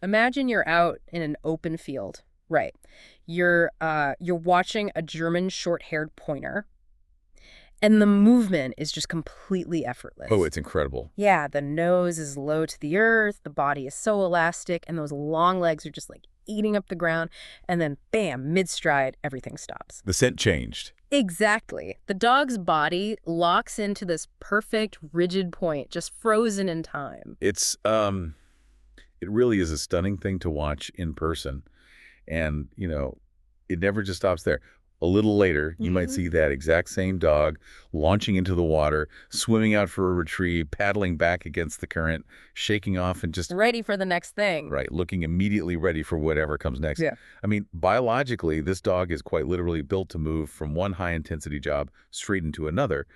Imagine you're out in an open field. Right. You're watching a German short-haired pointer, and the movement is just completely Oh, effortless. it's incredible. Yeah, the nose is low to the earth, the body is so elastic, and those long legs are just like eating up the ground, and then bam, mid-stride, everything stops. The scent changed. Exactly. The dog's body locks into this perfect, rigid point, just frozen in time. It really is a stunning thing to watch in person. And, it never just stops there. A little later, you might see that exact same dog launching into the water, swimming out for a retrieve, paddling back against the current, shaking off and just, Ready for the next thing. right, looking immediately ready for whatever comes next. Yeah. I mean, biologically, this dog is quite literally built to move from one high-intensity job straight into another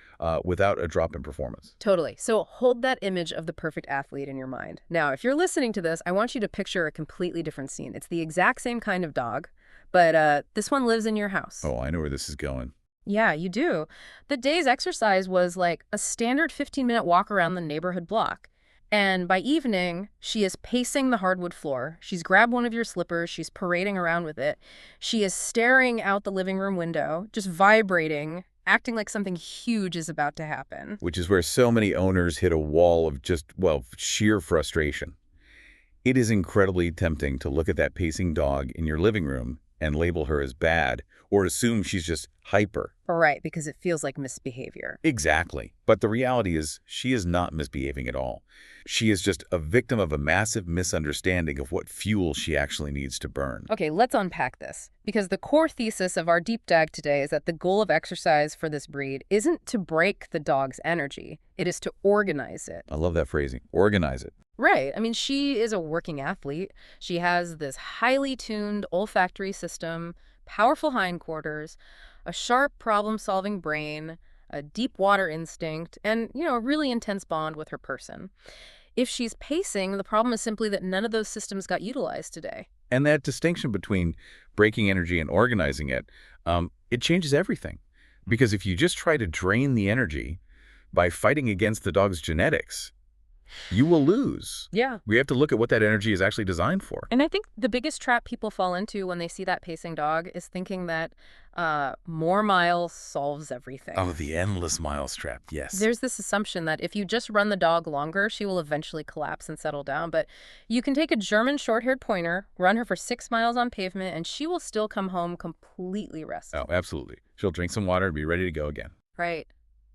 without a drop in performance. Totally. So hold that image of the perfect athlete in your mind. Now, if you're listening to this, I want you to picture a completely different scene. It's the exact same kind of dog, but this one lives in your house. Oh, I know where this is going. Yeah, you do. The day's exercise was like a standard 15-minute walk around the neighborhood block. And by evening, she is pacing the hardwood floor. She's grabbed one of your slippers. She's parading around with it. She is staring out the living room window, just vibrating, acting like something huge is about to happen. Which is where so many owners hit a wall of just, well, sheer frustration. It is incredibly tempting to look at that pacing dog in your living room and label her as bad or assume she's just hyper. Right, because it feels like misbehavior. Exactly. But the reality is she is not misbehaving at all. She is just a victim of a massive misunderstanding of what fuel she actually needs to burn. Okay, let's unpack this. Because the core thesis of our deep dive today is that the goal of exercise for this breed isn't to break the dog's energy. It is to organize it. I love that phrasing. Organize it. Right. I mean, she is a working athlete. She has this highly tuned olfactory system, powerful hindquarters, a sharp problem-solving brain, a deep water instinct, and, a really intense bond with her person. If she's pacing, the problem is simply that none of those systems got utilized today. And that distinction between breaking energy and organizing it, it changes everything. Because if you just try to drain the energy by fighting against the dog's genetics, you will lose. Yeah. We have to look at what that energy is actually designed for. And I think the biggest trap people fall into when they see that pacing dog is thinking that more miles solves everything. Oh, the endless miles trap, yes. There's this assumption that if you just run the dog longer, she will eventually collapse and settle down. But you can take a German short-haired pointer, run her for 6 miles on pavement, and she will still come home completely rested. Oh, absolutely. She'll drink some water and be ready to go again. Right.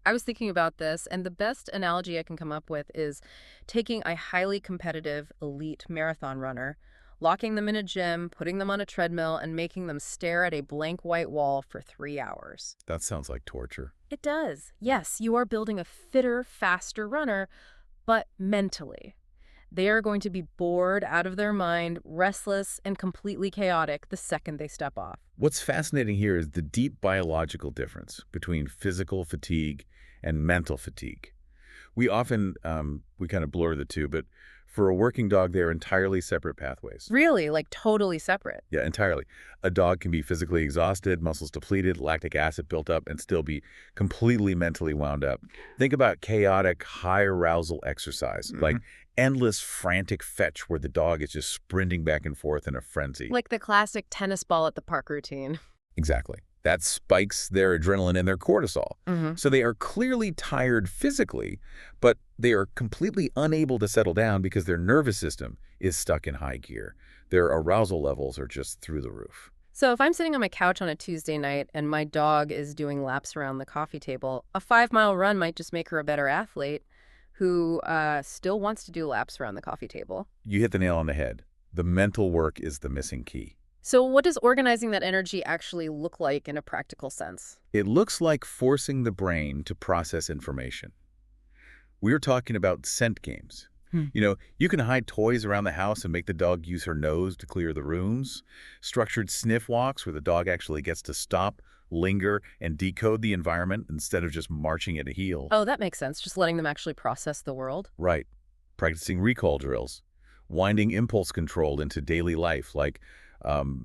I was thinking about this, and the best analogy I can come up with is taking a highly competitive elite marathon runner, locking them in a gym, putting them on a treadmill, and making them stare at a blank white wall for 3 hours. That sounds like torture. It does. Yes, you are building a fitter, faster runner, but mentally. They are going to be bored out of their mind, restless, and completely chaotic the second they step off. What's fascinating here is the deep biological difference between physical fatigue and mental fatigue. We often, we kind of blur the two, but for a working dog, they're entirely separate pathways. Really, like totally separate. Yeah, entirely. A dog can be physically exhausted, muscles depleted, lactic acid built up, and still be completely mentally wound up. Think about chaotic, high-arousal exercise, like endless frantic fetch where the dog is just sprinting back and forth in a frenzy. Like the classic tennis ball at the park routine. Exactly. That spikes their adrenaline and their cortisol. So they are clearly tired physically, but they are completely unable to settle down because their nervous system is stuck in high gear. Their arousal levels are just through the roof. So if I'm sitting on my couch on a Tuesday night and my dog is doing laps around the coffee table, a 5-mile run might just make her a better athlete who still wants to do laps around the coffee table. You hit the nail on the head. The mental work is the missing key. So what does organizing that energy actually look like in a practical sense? It looks like forcing the brain to process information. We're talking about scent games. You can hide toys around the house and make the dog use her nose to clear the rooms. Structured sniff walks where the dog actually gets to stop, linger, and decode the environment instead of just marching at a heel. Oh, that makes sense. Just letting them actually process the world. Right. Practicing recall drills. Winding impulse control into daily life, like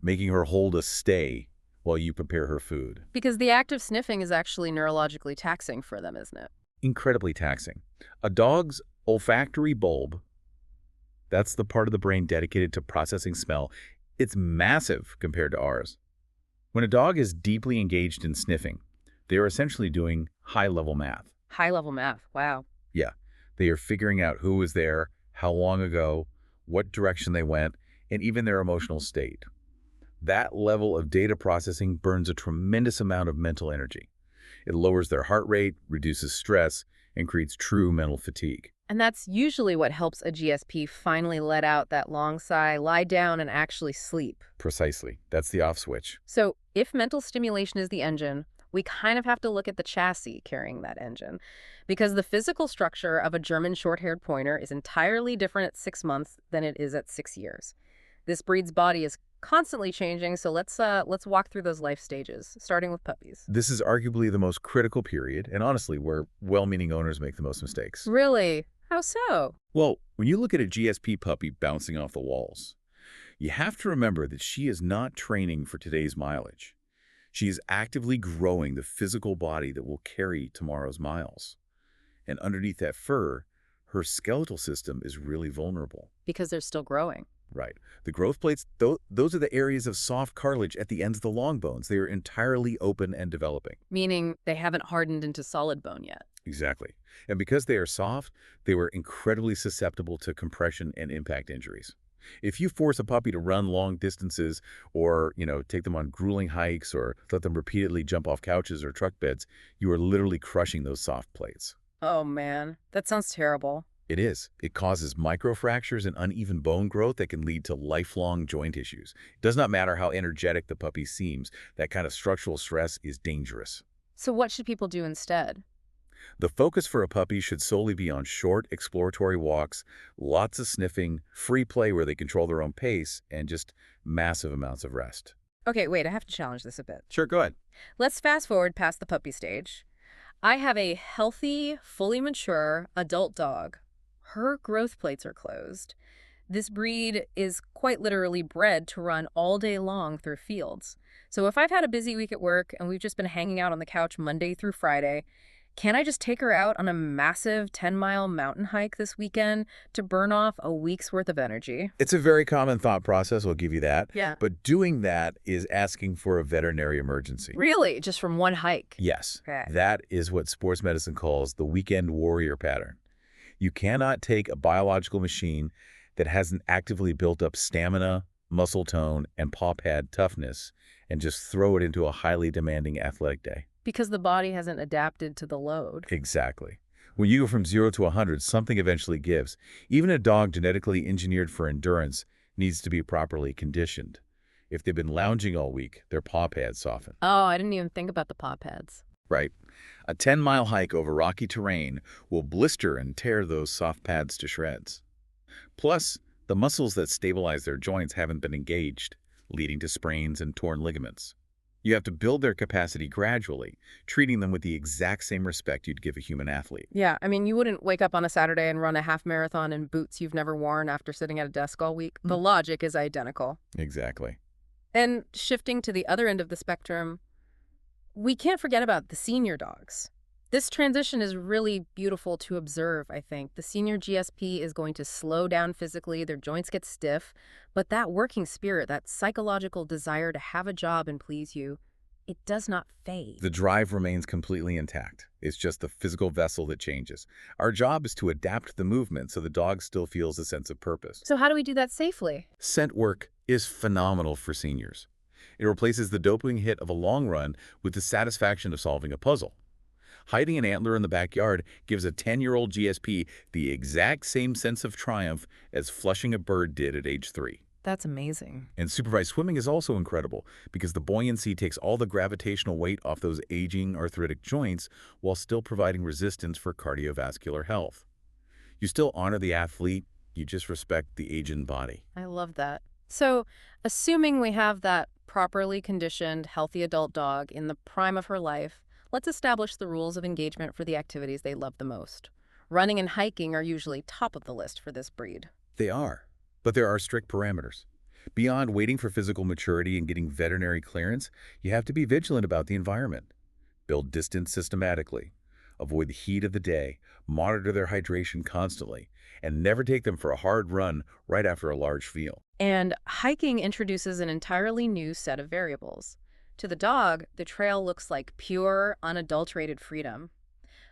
making her hold a stay while you prepare her food. Because the act of sniffing is actually neurologically taxing for them, isn't it? Incredibly taxing. A dog's olfactory bulb, That's the part of the brain dedicated to processing smell. It's massive compared to ours. When a dog is deeply engaged in sniffing, they are essentially doing high-level math. High-level math. Wow. Yeah, they are figuring out who was there, how long ago, what direction they went, and even their emotional state. That level of data processing burns a tremendous amount of mental energy. It lowers their heart rate, reduces stress, and creates true mental fatigue. And that's usually what helps a GSP finally let out that long sigh, lie down, and actually sleep. Precisely. That's the off switch. So if mental stimulation is the engine, we kind of have to look at the chassis carrying that engine, because the physical structure of a German short-haired pointer is entirely different at 6 months than it is at 6 years. This breed's body is constantly changing, so let's walk through those life stages, starting with puppies. This is arguably the most critical period, and honestly, where well-meaning owners make the most mistakes. Really? How so? Well, when you look at a GSP puppy bouncing off the walls, you have to remember that she is not training for today's mileage. She is actively growing the physical body that will carry tomorrow's miles. And underneath that fur, her skeletal system is really vulnerable. Because they're still growing. Right. The growth plates, those are the areas of soft cartilage at the ends of the long bones. They are entirely open and developing. Meaning they haven't hardened into solid bone yet. Exactly. And because they are soft, they were incredibly susceptible to compression and impact injuries. If you force a puppy to run long distances or, take them on grueling hikes or let them repeatedly jump off couches or truck beds, you are literally crushing those soft plates. Oh man, that sounds terrible. It is. It causes microfractures and uneven bone growth that can lead to lifelong joint issues. It does not matter how energetic the puppy seems, that kind of structural stress is dangerous. So what should people do instead? The focus for a puppy should solely be on short, exploratory walks, lots of sniffing, free play where they control their own pace, and just massive amounts of rest. Okay, wait, I have to challenge this a bit. Sure, go ahead. Let's fast forward past the puppy stage. I have a healthy, fully mature adult dog. Her growth plates are closed. This breed is quite literally bred to run all day long through fields. So if I've had a busy week at work and we've just been hanging out on the couch Monday through Friday, can I just take her out on a massive 10-mile mountain hike this weekend to burn off a week's worth of energy? It's a very common thought process, I'll give you that. Yeah. But doing that is asking for a veterinary emergency. Really? Just from one hike? Yes. Okay. That is what sports medicine calls the weekend warrior pattern. You cannot take a biological machine that hasn't actively built up stamina, muscle tone, and paw pad toughness and just throw it into a highly demanding athletic day. Because the body hasn't adapted to the load. Exactly. When you go from 0 to 100, something eventually gives. Even a dog genetically engineered for endurance needs to be properly conditioned. If they've been lounging all week, their paw pads soften. Oh, I didn't even think about the paw pads. Right. A 10-mile hike over rocky terrain will blister and tear those soft pads to shreds. Plus, the muscles that stabilize their joints haven't been engaged, leading to sprains and torn ligaments. You have to build their capacity gradually, treating them with the exact same respect you'd give a human athlete. Yeah, I mean, you wouldn't wake up on a Saturday and run a half marathon in boots you've never worn after sitting at a desk all week. The logic is identical. Exactly. And shifting to the other end of the spectrum, we can't forget about the senior dogs. This transition is really beautiful to observe, I think. The senior GSP is going to slow down physically, their joints get stiff, but that working spirit, that psychological desire to have a job and please you, it does not fade. The drive remains completely intact. It's just the physical vessel that changes. Our job is to adapt the movement so the dog still feels a sense of purpose. So how do we do that safely? Scent work is phenomenal for seniors. It replaces the dopamine hit of a long run with the satisfaction of solving a puzzle. Hiding an antler in the backyard gives a 10-year-old GSP the exact same sense of triumph as flushing a bird did at age 3. That's amazing. And supervised swimming is also incredible because the buoyancy takes all the gravitational weight off those aging arthritic joints while still providing resistance for cardiovascular health. You still honor the athlete, you just respect the aging body. I love that. So, assuming we have that properly conditioned, healthy adult dog in the prime of her life, let's establish the rules of engagement for the activities they love the most. Running and hiking are usually top of the list for this breed. They are, but there are strict parameters. Beyond waiting for physical maturity and getting veterinary clearance, you have to be vigilant about the environment. Build distance systematically. Avoid the heat of the day. Monitor their hydration constantly. and never take them for a hard run right after a large meal. And hiking introduces an entirely new set of variables. To the dog, the trail looks like pure, unadulterated freedom.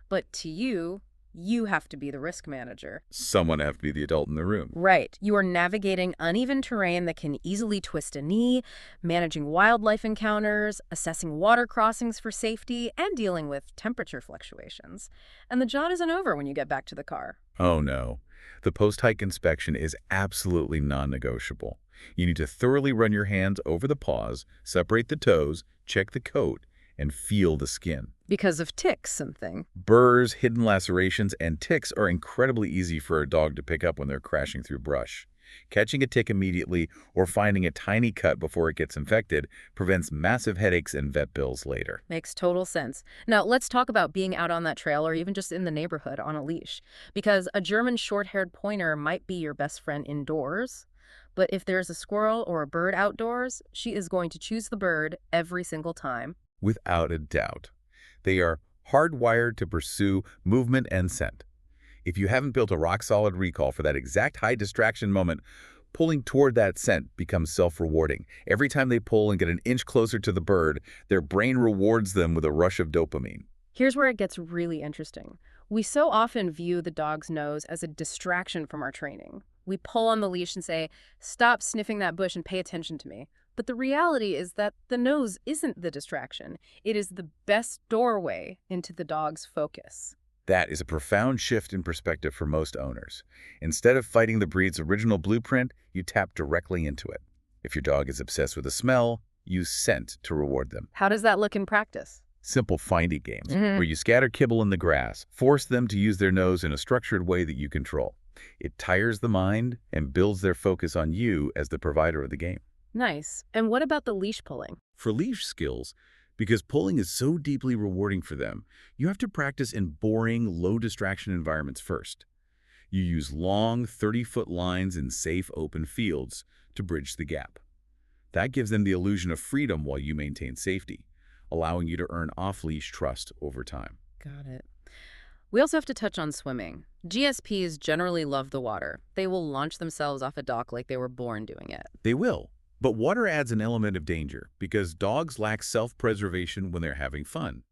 But to you, you have to be the risk manager. Someone have to be the adult in the room. Right. You are navigating uneven terrain that can easily twist a knee, managing wildlife encounters, assessing water crossings for safety, and dealing with temperature fluctuations. And the job isn't over when you get back to the car. Oh no. The post-hike inspection is absolutely non-negotiable. You need to thoroughly run your hands over the paws, separate the toes, check the coat, and feel the skin. Because of ticks and things. Burrs, hidden lacerations, and ticks are incredibly easy for a dog to pick up when they're crashing through brush. Catching a tick immediately or finding a tiny cut before it gets infected prevents massive headaches and vet bills later. Makes total sense. Now, let's talk about being out on that trail or even just in the neighborhood on a leash. Because a German short-haired pointer might be your best friend indoors, but if there's a squirrel or a bird outdoors, she is going to choose the bird every single time. Without a doubt. They are hardwired to pursue movement and scent. If you haven't built a rock-solid recall for that exact high distraction moment, pulling toward that scent becomes self-rewarding. Every time they pull and get an inch closer to the bird, their brain rewards them with a rush of dopamine. Here's where it gets really interesting. We so often view the dog's nose as a distraction from our training. We pull on the leash and say, "Stop sniffing that bush and pay attention to me." But the reality is that the nose isn't the distraction. It is the best doorway into the dog's focus. That is a profound shift in perspective for most owners. Instead of fighting the breed's original blueprint, you tap directly into it. If your dog is obsessed with a smell, use scent to reward them. How does that look in practice? Simple findy games, where you scatter kibble in the grass, force them to use their nose in a structured way that you control. It tires the mind and builds their focus on you as the provider of the game. Nice. And what about the leash pulling? For leash skills, because pulling is so deeply rewarding for them, you have to practice in boring, low-distraction environments first. You use long, 30-foot lines in safe, open fields to bridge the gap. That gives them the illusion of freedom while you maintain safety, allowing you to earn off-leash trust over time. Got it. We also have to touch on swimming. GSPs generally love the water. They will launch themselves off a dock like they were born doing it. They will. But water adds an element of danger because dogs lack self-preservation when they're having fun.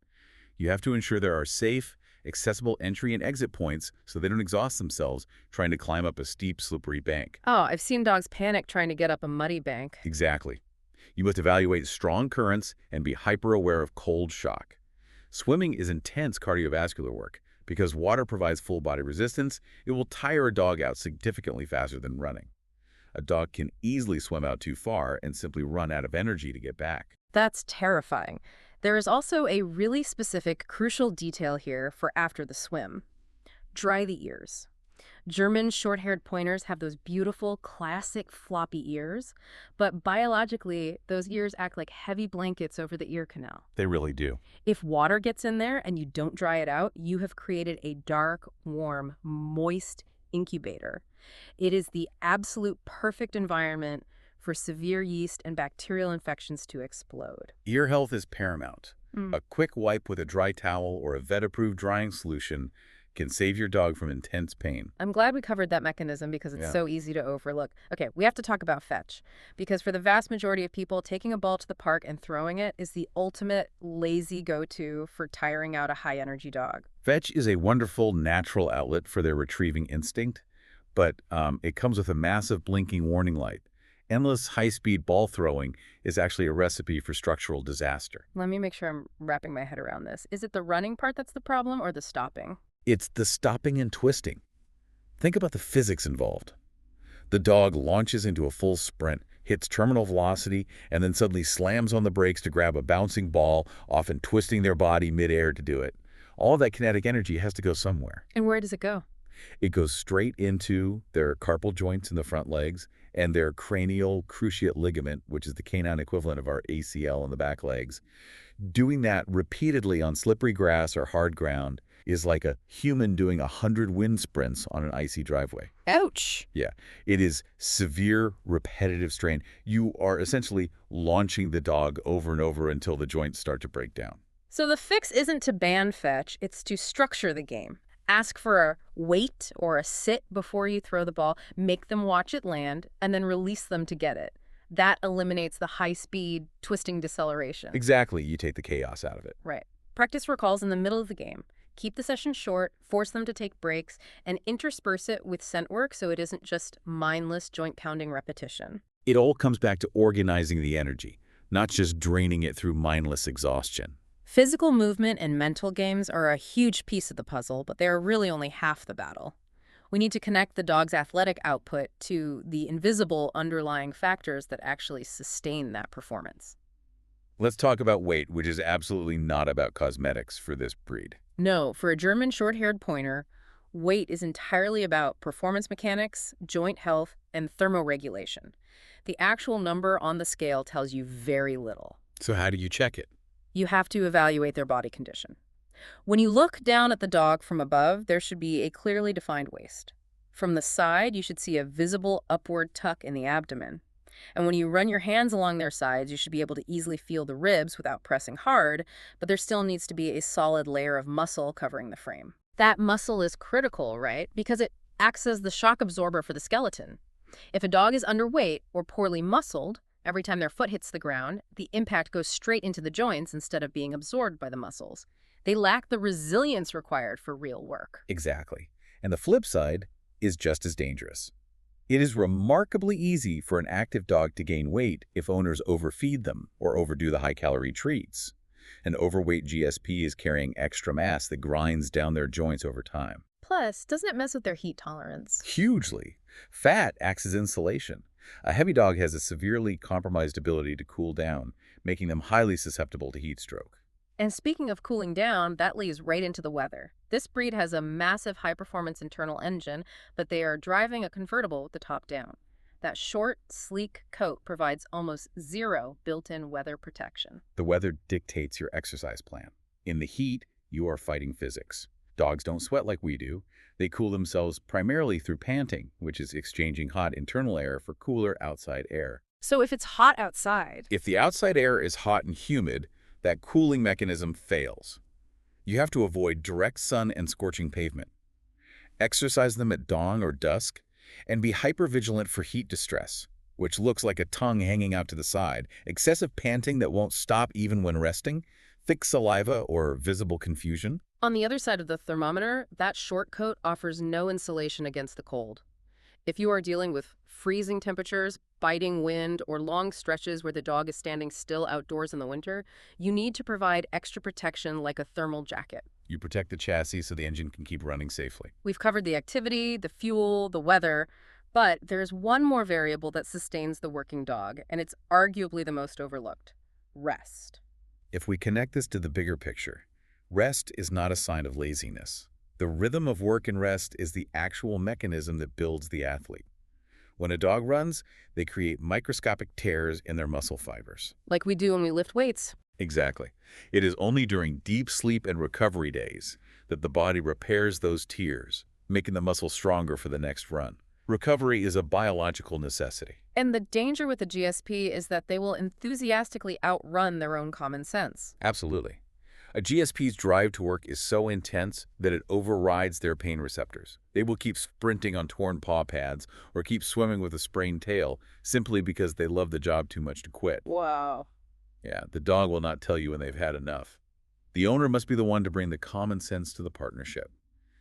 You have to ensure there are safe, accessible entry and exit points so they don't exhaust themselves trying to climb up a steep, slippery bank. Oh, I've seen dogs panic trying to get up a muddy bank. Exactly. You must evaluate strong currents and be hyper-aware of cold shock. Swimming is intense cardiovascular work. Because water provides full-body resistance, it will tire a dog out significantly faster than running. A dog can easily swim out too far and simply run out of energy to get back. That's terrifying. There is also a really specific, crucial detail here for after the swim. Dry the ears. German short-haired pointers have those beautiful, classic floppy ears, but biologically, those ears act like heavy blankets over the ear canal. They really do. If water gets in there and you don't dry it out, you have created a dark, warm, moist incubator. It is the absolute perfect environment for severe yeast and bacterial infections to explode. Ear health is paramount. A quick wipe with a dry towel or a vet-approved drying solution can save your dog from intense pain. I'm glad we covered that mechanism because it's so easy to overlook. Okay, we have to talk about fetch. Because for the vast majority of people, taking a ball to the park and throwing it is the ultimate lazy go-to for tiring out a high-energy dog. Fetch is a wonderful natural outlet for their retrieving instinct, but it comes with a massive blinking warning light. Endless high-speed ball throwing is actually a recipe for structural disaster. Let me make sure I'm wrapping my head around this. Is it the running part that's the problem or the stopping? It's the stopping and twisting. Think about the physics involved. The dog launches into a full sprint, hits terminal velocity, and then suddenly slams on the brakes to grab a bouncing ball, often twisting their body midair to do it. All that kinetic energy has to go somewhere. And where does it go? It goes straight into their carpal joints in the front legs and their cranial cruciate ligament, which is the canine equivalent of our ACL in the back legs. Doing that repeatedly on slippery grass or hard ground is like a human doing 100 wind sprints on an icy driveway. Ouch! Yeah, it is severe repetitive strain. You are essentially launching the dog over and over until the joints start to break down. So the fix isn't to ban fetch, it's to structure the game. Ask for a wait or a sit before you throw the ball, make them watch it land, and then release them to get it. That eliminates the high-speed, twisting deceleration. Exactly, you take the chaos out of it. Right. Practice recalls in the middle of the game. Keep the session short, force them to take breaks, and intersperse it with scent work so it isn't just mindless joint-pounding repetition. It all comes back to organizing the energy, not just draining it through mindless exhaustion. Physical movement and mental games are a huge piece of the puzzle, but they are really only half the battle. We need to connect the dog's athletic output to the invisible underlying factors that actually sustain that performance. Let's talk about weight, which is absolutely not about cosmetics for this breed. No, for a German short-haired pointer, weight is entirely about performance mechanics, joint health, and thermoregulation. The actual number on the scale tells you very little. So how do you check it? You have to evaluate their body condition. When you look down at the dog from above, there should be a clearly defined waist. From the side, you should see a visible upward tuck in the abdomen. And when you run your hands along their sides, you should be able to easily feel the ribs without pressing hard, but there still needs to be a solid layer of muscle covering the frame. That muscle is critical, right? Because it acts as the shock absorber for the skeleton. If a dog is underweight or poorly muscled, every time their foot hits the ground, the impact goes straight into the joints instead of being absorbed by the muscles. They lack the resilience required for real work. Exactly. And the flip side is just as dangerous. It is remarkably easy for an active dog to gain weight if owners overfeed them or overdo the high-calorie treats. An overweight GSP is carrying extra mass that grinds down their joints over time. Plus, doesn't it mess with their heat tolerance? Hugely. Fat acts as insulation. A heavy dog has a severely compromised ability to cool down, making them highly susceptible to heat stroke. And speaking of cooling down, that leads right into the weather. This breed has a massive high-performance internal engine, but they are driving a convertible with the top down. That short, sleek coat provides almost zero built-in weather protection. The weather dictates your exercise plan. In the heat, you are fighting physics. Dogs don't sweat like we do. They cool themselves primarily through panting, which is exchanging hot internal air for cooler outside air. So if it's hot outside, If the outside air is hot and humid, that cooling mechanism fails. You have to avoid direct sun and scorching pavement. Exercise them at dawn or dusk, and be hypervigilant for heat distress, which looks like a tongue hanging out to the side, excessive panting that won't stop even when resting, thick saliva or visible confusion. on the other side of the thermometer, that short coat offers no insulation against the cold. If you are dealing with freezing temperatures, biting wind, or long stretches where the dog is standing still outdoors in the winter, you need to provide extra protection like a thermal jacket. You protect the chassis so the engine can keep running safely. We've covered the activity, the fuel, the weather, but there's one more variable that sustains the working dog, and it's arguably the most overlooked: rest. If we connect this to the bigger picture, rest is not a sign of laziness. The rhythm of work and rest is the actual mechanism that builds the athlete. When a dog runs, they create microscopic tears in their muscle fibers. Like we do when we lift weights. Exactly. It is only during deep sleep and recovery days that the body repairs those tears, making the muscle stronger for the next run. Recovery is a biological necessity. And the danger with the GSP is that they will enthusiastically outrun their own common sense. Absolutely. A GSP's drive to work is so intense that it overrides their pain receptors. They will keep sprinting on torn paw pads or keep swimming with a sprained tail simply because they love the job too much to quit. Wow. Yeah, the dog will not tell you when they've had enough. The owner must be the one to bring the common sense to the partnership.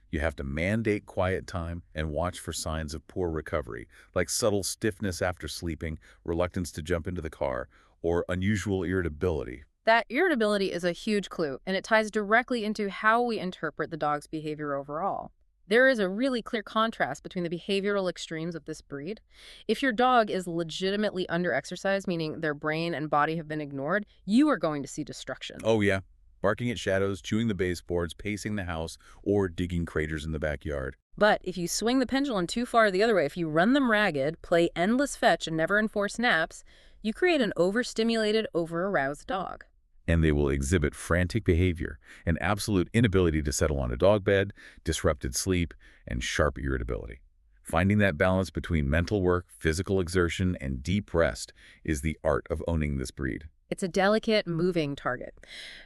You have to mandate quiet time and watch for signs of poor recovery, like subtle stiffness after sleeping, reluctance to jump into the car, or unusual irritability. That irritability is a huge clue, and it ties directly into how we interpret the dog's behavior overall. There is a really clear contrast between the behavioral extremes of this breed. If your dog is legitimately under-exercised, meaning their brain and body have been ignored, you are going to see destruction. Oh yeah, barking at shadows, chewing the baseboards, pacing the house, or digging craters in the backyard. But if you swing the pendulum too far the other way, if you run them ragged, play endless fetch, and never enforce naps, you create an overstimulated, over-aroused dog. And they will exhibit frantic behavior, an absolute inability to settle on a dog bed, disrupted sleep, and sharp irritability. Finding that balance between mental work, physical exertion, and deep rest is the art of owning this breed. It's a delicate, moving target.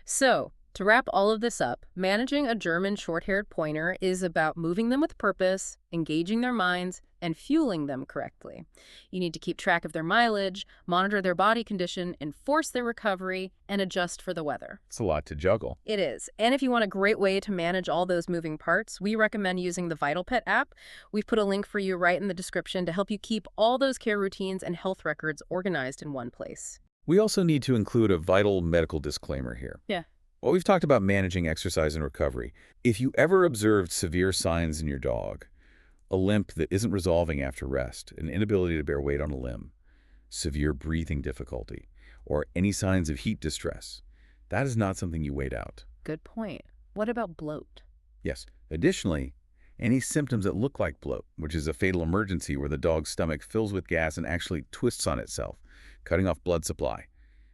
So, To wrap all of this up, managing a German short-haired pointer is about moving them with purpose, engaging their minds, and fueling them correctly. You need to keep track of their mileage, monitor their body condition, enforce their recovery, and adjust for the weather. It's a lot to juggle. It is. And if you want a great way to manage all those moving parts, we recommend using the Vital Pet app. We've put a link for you right in the description to help you keep all those care routines and health records organized in one place. We also need to include a vital medical disclaimer here. Yeah. Well, we've talked about managing exercise and recovery. If you ever observed severe signs in your dog, a limp that isn't resolving after rest, an inability to bear weight on a limb, severe breathing difficulty, or any signs of heat distress, that is not something you wait out. Good point. What about bloat? Yes. Additionally, any symptoms that look like bloat, which is a fatal emergency where the dog's stomach fills with gas and actually twists on itself, cutting off blood supply,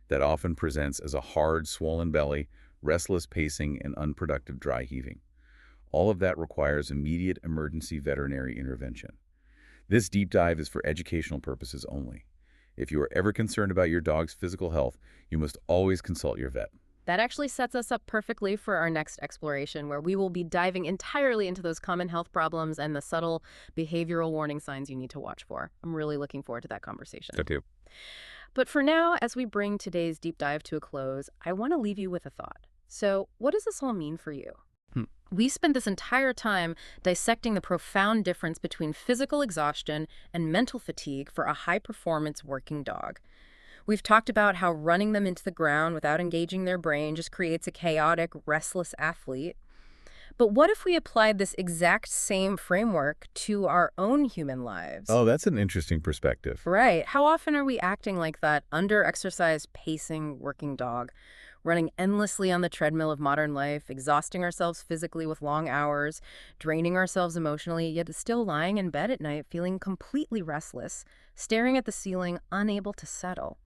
that often presents as a hard, swollen belly, restless pacing, and unproductive dry heaving. All of that requires immediate emergency veterinary intervention. This deep dive is for educational purposes only. If you are ever concerned about your dog's physical health, you must always consult your vet. That actually sets us up perfectly for our next exploration, where we will be diving entirely into those common health problems and the subtle behavioral warning signs you need to watch for. I'm really looking forward to that conversation. So too. But for now, as we bring today's deep dive to a close, I want to leave you with a thought. So, what does this all mean for you? We spent this entire time dissecting the profound difference between physical exhaustion and mental fatigue for a high-performance working dog. We've talked about how running them into the ground without engaging their brain just creates a chaotic, restless athlete. But what if we applied this exact same framework to our own human lives? Oh, that's an interesting perspective. Right. How often are we acting like that under-exercised, pacing working dog, running endlessly on the treadmill of modern life, exhausting ourselves physically with long hours, draining ourselves emotionally, yet still lying in bed at night feeling completely restless, staring at the ceiling, unable to settle?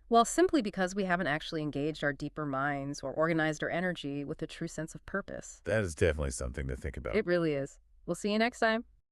Well, simply because we haven't actually engaged our deeper minds or organized our energy with a true sense of purpose. That is definitely something to think about. It really is. We'll see you next time.